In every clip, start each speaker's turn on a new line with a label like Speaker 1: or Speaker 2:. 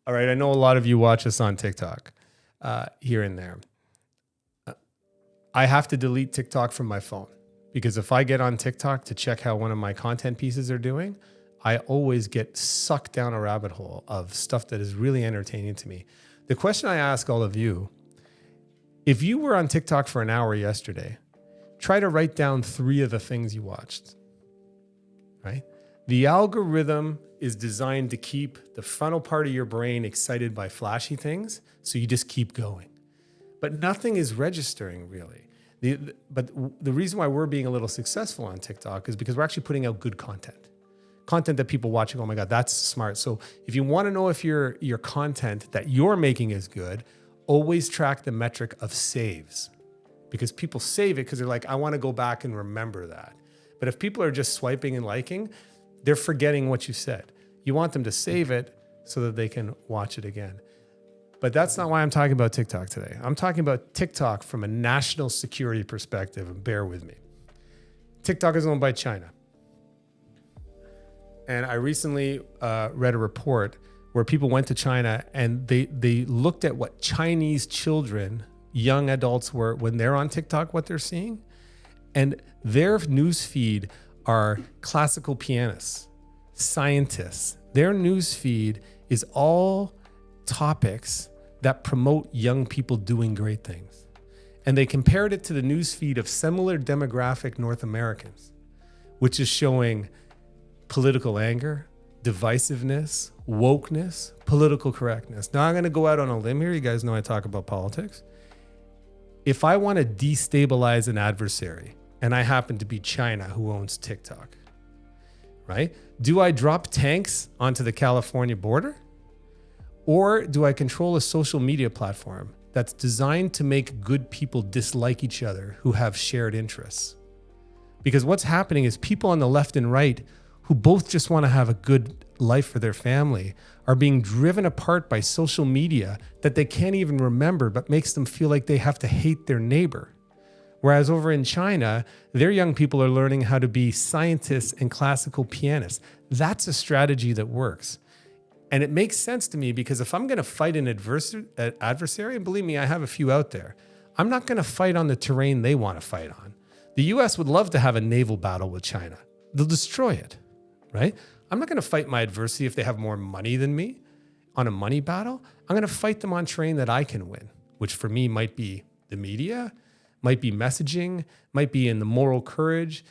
Speaker 1: All right. I know a lot of you watch us on TikTok here and there. I have to delete TikTok from my phone because if I get on TikTok to check how one of my content pieces are doing, I always get sucked down a rabbit hole of stuff that is really entertaining to me. The question I ask all of you, if you were on TikTok for an hour yesterday, try to write down 3 of the things you watched, right? The algorithm is designed to keep the frontal part of your brain excited by flashy things, so you just keep going. But nothing is registering really. But the reason why we're being a little successful on TikTok is because we're actually putting out good content. Content that people watch and go, oh my God, that's smart. So if you want to know if your content that you're making is good, always track the metric of saves. Because people save it because they're like, I want to go back and remember that. But if people are just swiping and liking, they're forgetting what you said. You want them to save it so that they can watch it again. But that's not why I'm talking about TikTok today. I'm talking about TikTok from a national security perspective, and bear with me. TikTok is owned by China. And I recently read a report where people went to China and they looked at what Chinese children, young adults were, when they're on TikTok, what they're seeing. And their news feed are classical pianists, scientists. Their news feed is all topics that promote young people doing great things. And they compared it to the news feed of similar demographic North Americans, which is showing political anger, divisiveness, wokeness, political correctness. Now I'm going to go out on a limb here. You guys know I talk about politics. If I want to destabilize an adversary, and I happen to be China who owns TikTok, right? Do I drop tanks onto the California border? Or do I control a social media platform that's designed to make good people dislike each other who have shared interests? Because what's happening is people on the left and right who both just want to have a good life for their family are being driven apart by social media that they can't even remember, but makes them feel like they have to hate their neighbor. Whereas over in China, their young people are learning how to be scientists and classical pianists. That's a strategy that works. And it makes sense to me because if I'm going to fight an adversary, and believe me, I have a few out there, I'm not going to fight on the terrain they want to fight on. The US would love to have a naval battle with China. They'll destroy it, right? I'm not going to fight my adversary if they have more money than me on a money battle. I'm going to fight them on terrain that I can win, which for me might be the media, might be messaging, might be in the moral courage.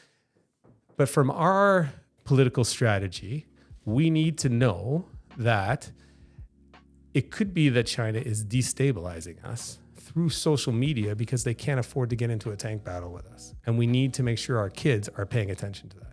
Speaker 1: But from our political strategy, we need to know that it could be that China is destabilizing us through social media because they can't afford to get into a tank battle with us. And we need to make sure our kids are paying attention to that.